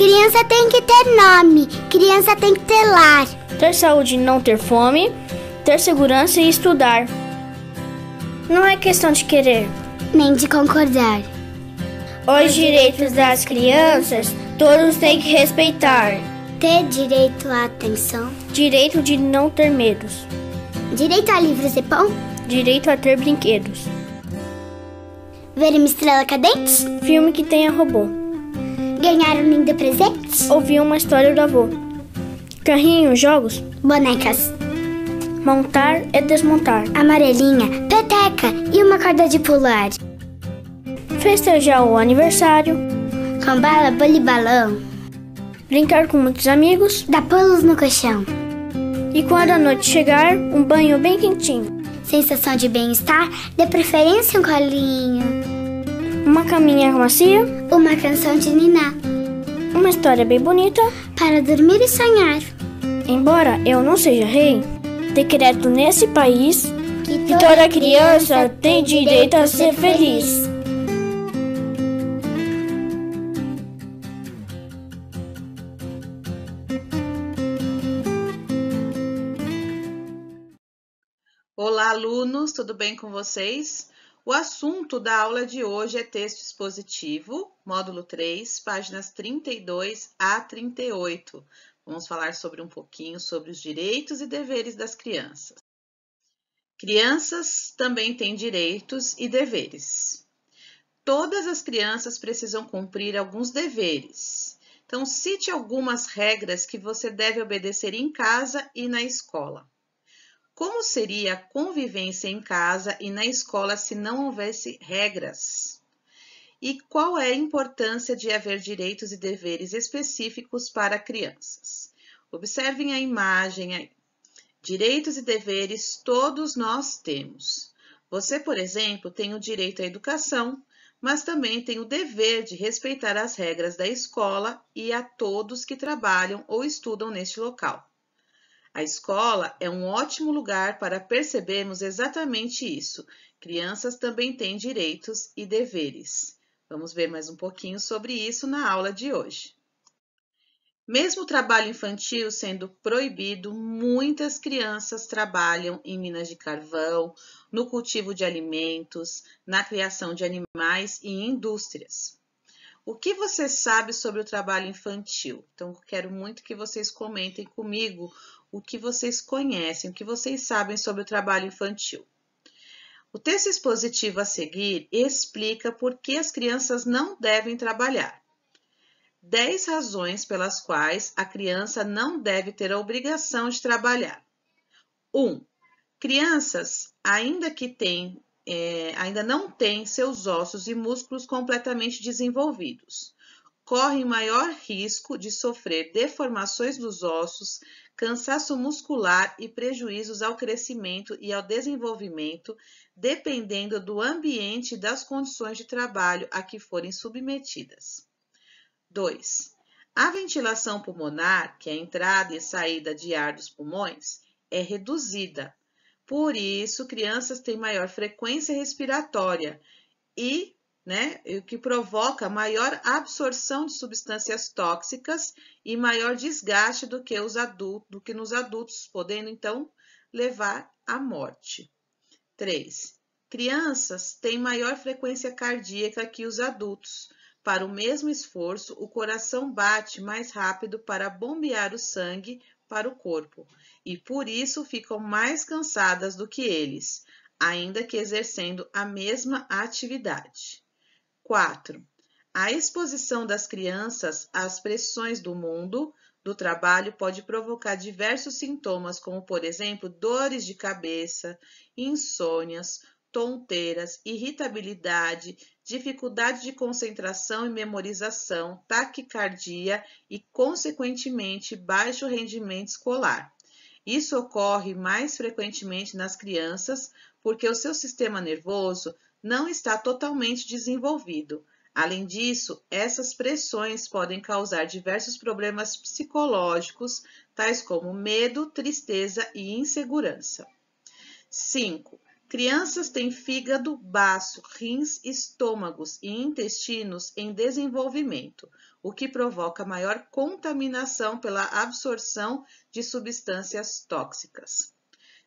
Criança tem que ter nome, criança tem que ter lar. Ter saúde e não ter fome, ter segurança e estudar. Não é questão de querer, nem de concordar. Os direitos das crianças, todos têm que respeitar. Ter direito à atenção. Direito de não ter medos. Direito a livros e pão. Direito a ter brinquedos. Ver uma estrela cadente. Filme que tenha robô. Ganhar um lindo presente. Ouvir uma história do avô. Carrinhos, jogos. Bonecas. Montar e desmontar. Amarelinha, peteca e uma corda de pular. Festejar o aniversário. Com bala, bolha e balão. Brincar com muitos amigos. Dar pulos no colchão. E quando a noite chegar, um banho bem quentinho. Sensação de bem-estar, de preferência um colinho. Uma caminha macia. Uma canção de ninar. Uma história bem bonita. Para dormir e sonhar. Embora eu não seja rei, decreto nesse país que toda criança tem direito a ser feliz. Olá, alunos, tudo bem com vocês? O assunto da aula de hoje é texto expositivo, módulo 3, páginas 32 a 38. Vamos falar um pouquinho sobre os direitos e deveres das crianças. Crianças também têm direitos e deveres. Todas as crianças precisam cumprir alguns deveres. Então, cite algumas regras que você deve obedecer em casa e na escola. Como seria a convivência em casa e na escola se não houvesse regras? E qual é a importância de haver direitos e deveres específicos para crianças? Observem a imagem aí. Direitos e deveres todos nós temos. Você, por exemplo, tem o direito à educação, mas também tem o dever de respeitar as regras da escola e a todos que trabalham ou estudam neste local. A escola é um ótimo lugar para percebermos exatamente isso. Crianças também têm direitos e deveres. Vamos ver mais um pouquinho sobre isso na aula de hoje. Mesmo o trabalho infantil sendo proibido, muitas crianças trabalham em minas de carvão, no cultivo de alimentos, na criação de animais e em indústrias. O que você sabe sobre o trabalho infantil? Então, quero muito que vocês comentem comigo o que vocês conhecem, o que vocês sabem sobre o trabalho infantil. O texto expositivo a seguir explica por que as crianças não devem trabalhar. 10 razões pelas quais a criança não deve ter a obrigação de trabalhar. 1. Crianças, ainda não têm seus ossos e músculos completamente desenvolvidos. Correm maior risco de sofrer deformações dos ossos, cansaço muscular e prejuízos ao crescimento e ao desenvolvimento, dependendo do ambiente e das condições de trabalho a que forem submetidas. 2. A ventilação pulmonar, que é a entrada e saída de ar dos pulmões, é reduzida. Por isso, crianças têm maior frequência respiratória o que provoca maior absorção de substâncias tóxicas e maior desgaste do que nos adultos, podendo então levar à morte. 3. Crianças têm maior frequência cardíaca que os adultos. Para o mesmo esforço, o coração bate mais rápido para bombear o sangue para o corpo e por isso ficam mais cansadas do que eles, ainda que exercendo a mesma atividade. 4. A exposição das crianças às pressões do mundo do trabalho pode provocar diversos sintomas, como, por exemplo, dores de cabeça, insônias, tonteiras, irritabilidade, dificuldade de concentração e memorização, taquicardia e, consequentemente, baixo rendimento escolar. Isso ocorre mais frequentemente nas crianças porque o seu sistema nervoso não está totalmente desenvolvido. Além disso, essas pressões podem causar diversos problemas psicológicos, tais como medo, tristeza e insegurança. 5. Crianças têm fígado, baço, rins, estômagos e intestinos em desenvolvimento, o que provoca maior contaminação pela absorção de substâncias tóxicas.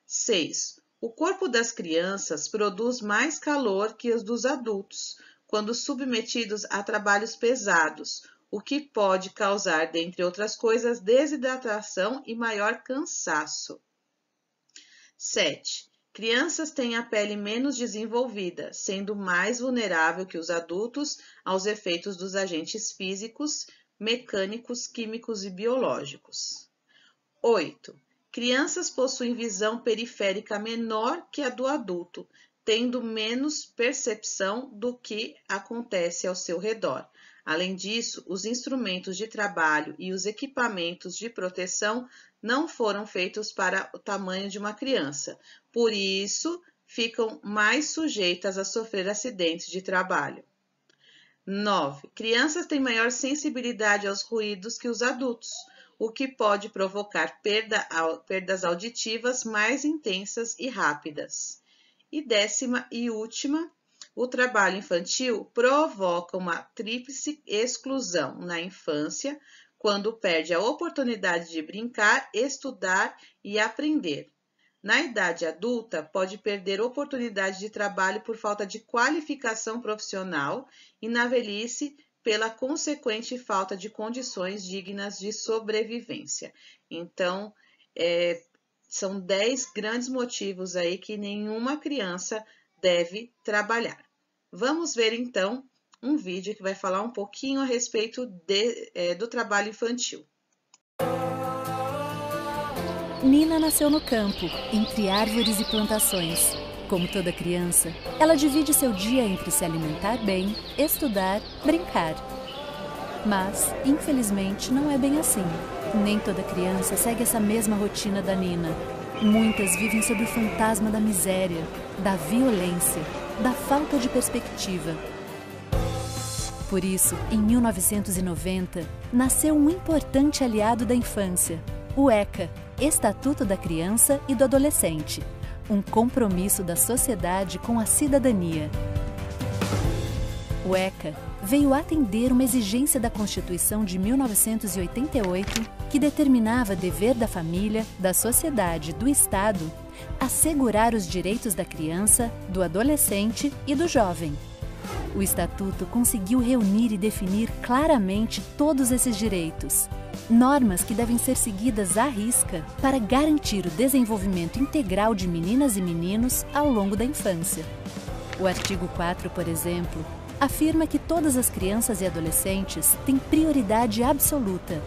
6. O corpo das crianças produz mais calor que os dos adultos, quando submetidos a trabalhos pesados, o que pode causar, dentre outras coisas, desidratação e maior cansaço. 7. Crianças têm a pele menos desenvolvida, sendo mais vulnerável que os adultos aos efeitos dos agentes físicos, mecânicos, químicos e biológicos. 8. Crianças possuem visão periférica menor que a do adulto, tendo menos percepção do que acontece ao seu redor. Além disso, os instrumentos de trabalho e os equipamentos de proteção não foram feitos para o tamanho de uma criança, por isso ficam mais sujeitas a sofrer acidentes de trabalho. 9. Crianças têm maior sensibilidade aos ruídos que os adultos, o que pode provocar perdas auditivas mais intensas e rápidas. E 10ª e última, o trabalho infantil provoca uma tríplice exclusão na infância, quando perde a oportunidade de brincar, estudar e aprender. Na idade adulta, pode perder oportunidade de trabalho por falta de qualificação profissional e na velhice, pela consequente falta de condições dignas de sobrevivência. Então, são 10 grandes motivos aí que nenhuma criança deve trabalhar. Vamos ver, então, um vídeo que vai falar um pouquinho a respeito do trabalho infantil. Nina nasceu no campo, entre árvores e plantações. Como toda criança, ela divide seu dia entre se alimentar bem, estudar, brincar. Mas, infelizmente, não é bem assim. Nem toda criança segue essa mesma rotina da Nina. Muitas vivem sob o fantasma da miséria, da violência, da falta de perspectiva. Por isso, em 1990, nasceu um importante aliado da infância, o ECA, Estatuto da Criança e do Adolescente, um compromisso da sociedade com a cidadania. O ECA veio atender uma exigência da Constituição de 1988 que determinava dever da família, da sociedade e do Estado assegurar os direitos da criança, do adolescente e do jovem. O Estatuto conseguiu reunir e definir claramente todos esses direitos, normas que devem ser seguidas à risca para garantir o desenvolvimento integral de meninas e meninos ao longo da infância. O artigo 4, por exemplo, afirma que todas as crianças e adolescentes têm prioridade absoluta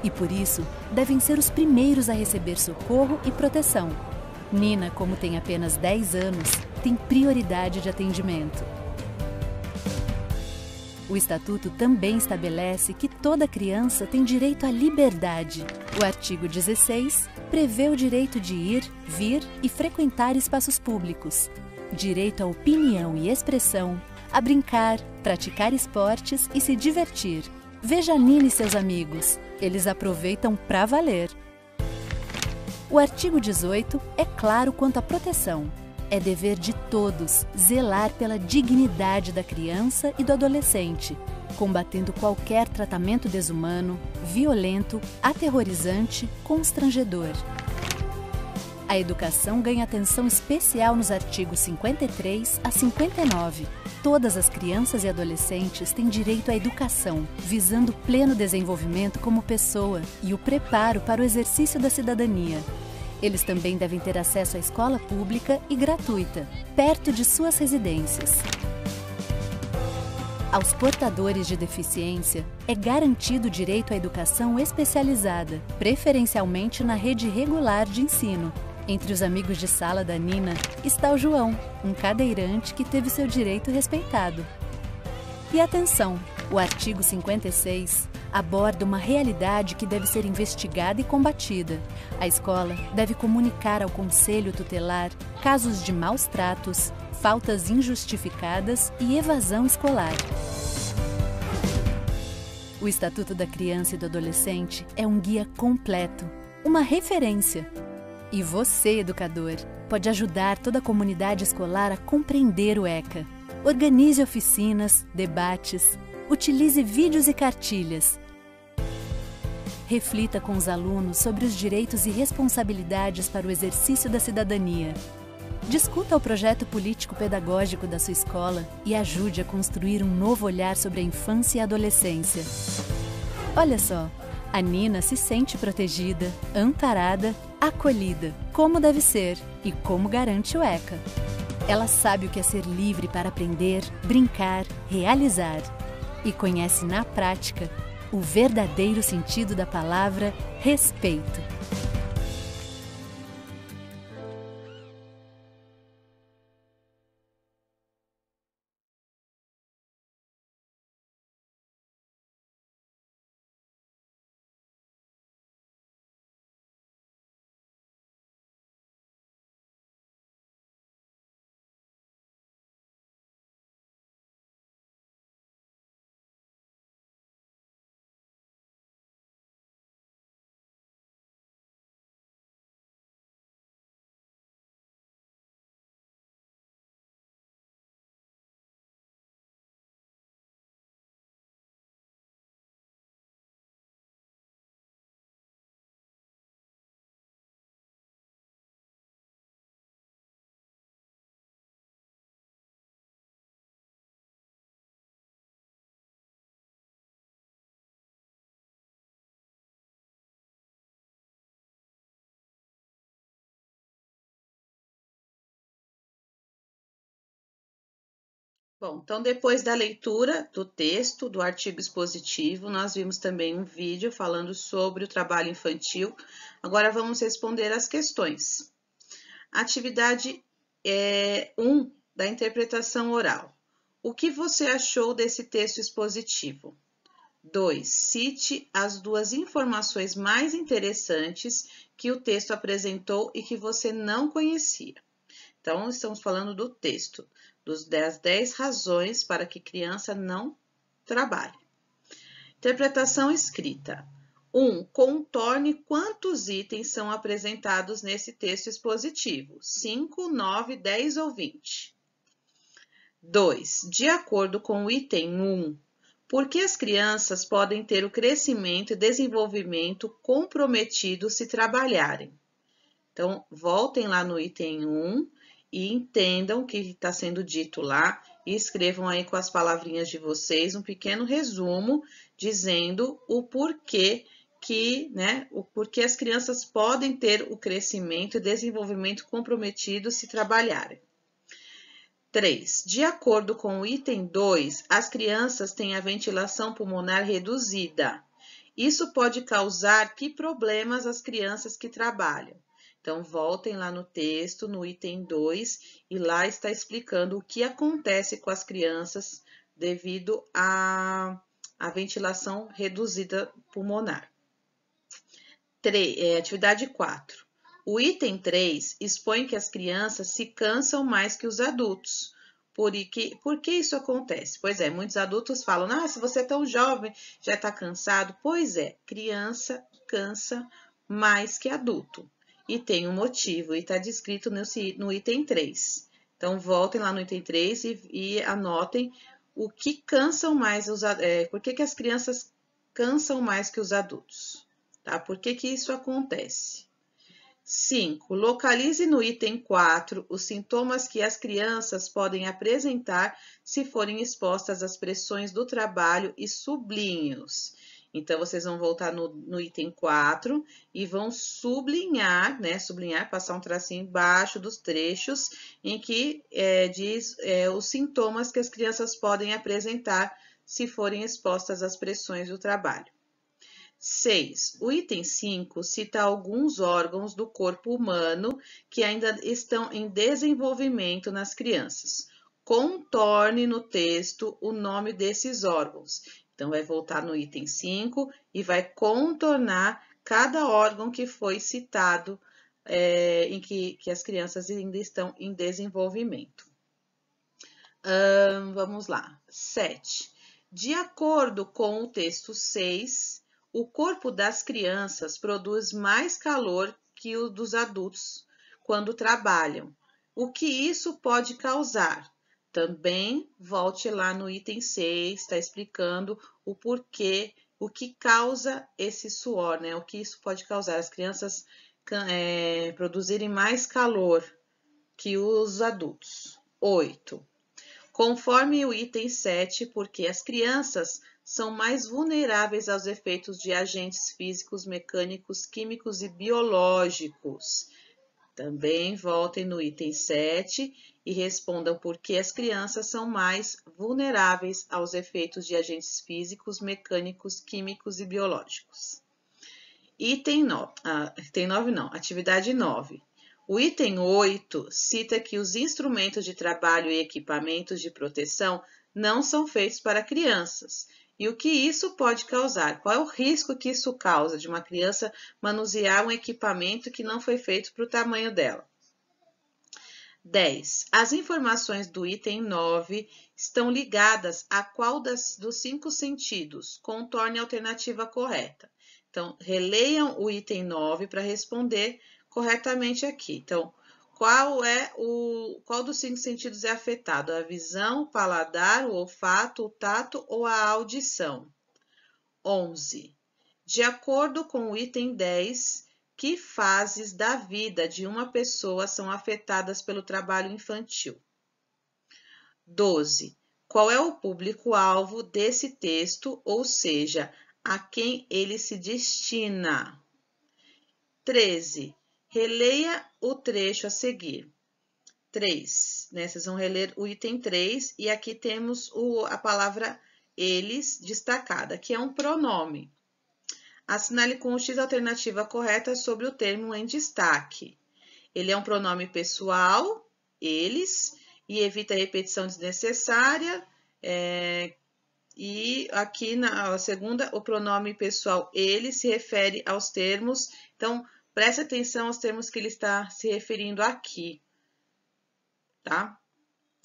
e, por isso, devem ser os primeiros a receber socorro e proteção. Nina, como tem apenas 10 anos, tem prioridade de atendimento. O Estatuto também estabelece que toda criança tem direito à liberdade. O artigo 16 prevê o direito de ir, vir e frequentar espaços públicos, direito à opinião e expressão, a brincar, praticar esportes e se divertir. Veja Nina e seus amigos, eles aproveitam pra valer. O artigo 18 é claro quanto à proteção. É dever de todos zelar pela dignidade da criança e do adolescente, combatendo qualquer tratamento desumano, violento, aterrorizante, constrangedor. A educação ganha atenção especial nos artigos 53 a 59. Todas as crianças e adolescentes têm direito à educação, visando o pleno desenvolvimento como pessoa e o preparo para o exercício da cidadania. Eles também devem ter acesso à escola pública e gratuita, perto de suas residências. Aos portadores de deficiência é garantido o direito à educação especializada, preferencialmente na rede regular de ensino. Entre os amigos de sala da Nina está o João, um cadeirante que teve seu direito respeitado. E atenção, o artigo 56 aborda uma realidade que deve ser investigada e combatida. A escola deve comunicar ao conselho tutelar casos de maus tratos, faltas injustificadas e evasão escolar. O Estatuto da Criança e do Adolescente é um guia completo, uma referência. E você, educador, pode ajudar toda a comunidade escolar a compreender o ECA. Organize oficinas, debates, utilize vídeos e cartilhas. Reflita com os alunos sobre os direitos e responsabilidades para o exercício da cidadania. Discuta o projeto político-pedagógico da sua escola e ajude a construir um novo olhar sobre a infância e a adolescência. Olha só, a Nina se sente protegida, amparada, acolhida, como deve ser e como garante o ECA. Ela sabe o que é ser livre para aprender, brincar, realizar e conhece na prática o verdadeiro sentido da palavra respeito. Bom, então depois da leitura do texto, do artigo expositivo, nós vimos também um vídeo falando sobre o trabalho infantil. Agora vamos responder as questões. Atividade 1 da interpretação oral. O que você achou desse texto expositivo? 2. Cite as duas informações mais interessantes que o texto apresentou e que você não conhecia. Então, estamos falando do texto, das 10 razões para que criança não trabalhe. Interpretação escrita. 1. Contorne quantos itens são apresentados nesse texto expositivo. 5, 9, 10 ou 20. 2. De acordo com o item 1, por que as crianças podem ter o crescimento e desenvolvimento comprometido se trabalharem? Então, voltem lá no item 1 e entendam o que está sendo dito lá e escrevam aí com as palavrinhas de vocês um pequeno resumo dizendo o porquê porquê as crianças podem ter o crescimento e desenvolvimento comprometido se trabalharem. 3. De acordo com o item 2, as crianças têm a ventilação pulmonar reduzida. Isso pode causar que problemas às crianças que trabalham? Então, voltem lá no texto, no item 2, e lá está explicando o que acontece com as crianças devido à ventilação reduzida pulmonar. Atividade 4. O item 3 expõe que as crianças se cansam mais que os adultos. Por que isso acontece? Pois é, muitos adultos falam, se você é tão jovem, já está cansado. Pois é, criança cansa mais que adulto. E tem um motivo, e está descrito no item 3. Então, voltem lá no item 3 e anotem o que cansam mais, por que as crianças cansam mais que os adultos, tá? Por que isso acontece? 5. Localize no item 4 os sintomas que as crianças podem apresentar se forem expostas às pressões do trabalho e sublinhe-os. Então, vocês vão voltar no item 4 e vão sublinhar, passar um tracinho embaixo dos trechos em que diz os sintomas que as crianças podem apresentar se forem expostas às pressões do trabalho. 6. O item 5 cita alguns órgãos do corpo humano que ainda estão em desenvolvimento nas crianças. Contorne no texto o nome desses órgãos. Então, vai voltar no item 5 e vai contornar cada órgão que foi citado em que as crianças ainda estão em desenvolvimento. Vamos lá. 7. De acordo com o texto 6, o corpo das crianças produz mais calor que o dos adultos quando trabalham. O que isso pode causar? Também volte lá no item 6, está explicando o porquê, o que causa esse suor, né? O que isso pode causar. As crianças produzirem mais calor que os adultos. 8. Conforme o item 7, porque as crianças são mais vulneráveis aos efeitos de agentes físicos, mecânicos, químicos e biológicos. Também voltem no item 7 e respondam por que as crianças são mais vulneráveis aos efeitos de agentes físicos, mecânicos, químicos e biológicos. Item 9, atividade 9. O item 8 cita que os instrumentos de trabalho e equipamentos de proteção não são feitos para crianças. E o que isso pode causar? Qual é o risco que isso causa de uma criança manusear um equipamento que não foi feito para o tamanho dela? 10. As informações do item 9 estão ligadas a qual dos 5 sentidos? Contorne a alternativa correta. Então, releiam o item 9 para responder corretamente aqui. Então, qual dos 5 sentidos é afetado? A visão, o paladar, o olfato, o tato ou a audição? 11. De acordo com o item 10, que fases da vida de uma pessoa são afetadas pelo trabalho infantil? 12. Qual é o público-alvo desse texto, ou seja, a quem ele se destina? 13. Releia o trecho a seguir. 3. Vocês vão reler o item 3 e aqui temos a palavra eles destacada, que é um pronome. Assinale com o X a alternativa correta sobre o termo em destaque. Ele é um pronome pessoal, eles, e evita repetição desnecessária. E aqui na segunda, o pronome pessoal ele se refere aos termos. Então, preste atenção aos termos que ele está se referindo aqui, tá?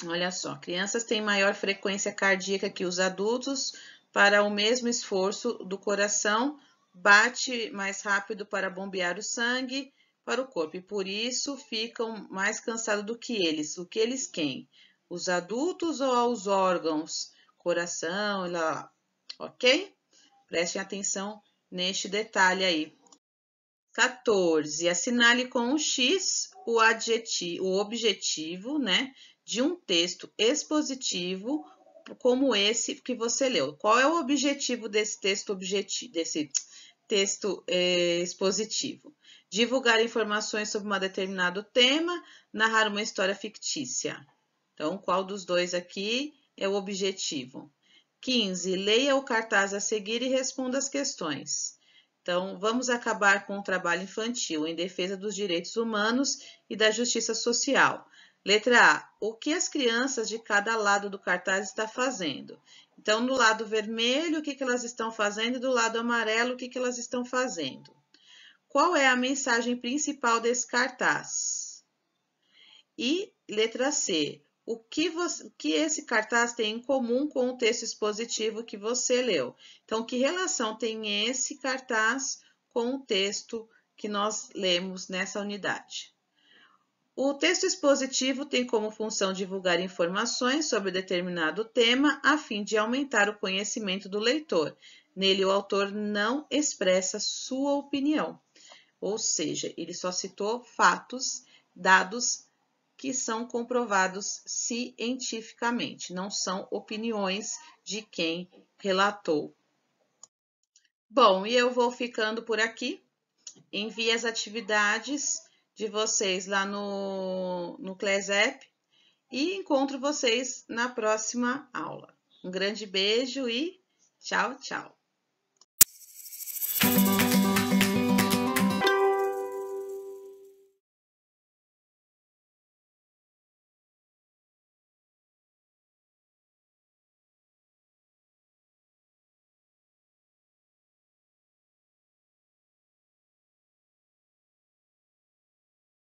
Olha só, crianças têm maior frequência cardíaca que os adultos. Para o mesmo esforço do coração, bate mais rápido para bombear o sangue para o corpo e por isso ficam mais cansados do que eles. O que eles quem? Os adultos ou os órgãos? Coração e lá, ok? Prestem atenção neste detalhe aí. 14. Assinale com o X o objetivo, né, de um texto expositivo como esse que você leu. Qual é o objetivo desse texto expositivo? Divulgar informações sobre um determinado tema, narrar uma história fictícia. Então, qual dos dois aqui é o objetivo? 15. Leia o cartaz a seguir e responda as questões. Então, vamos acabar com o trabalho infantil em defesa dos direitos humanos e da justiça social. Letra A. O que as crianças de cada lado do cartaz estão fazendo? Então, no lado vermelho, o que elas estão fazendo? E do lado amarelo, o que elas estão fazendo? Qual é a mensagem principal desse cartaz? E letra C. O que esse cartaz tem em comum com o texto expositivo que você leu? Então, que relação tem esse cartaz com o texto que nós lemos nessa unidade? O texto expositivo tem como função divulgar informações sobre determinado tema a fim de aumentar o conhecimento do leitor. Nele, o autor não expressa sua opinião, ou seja, ele só citou fatos, dados que são comprovados cientificamente, não são opiniões de quem relatou. Bom, e eu vou ficando por aqui. Envie as atividades de vocês lá no Class App e encontro vocês na próxima aula. Um grande beijo e tchau, tchau!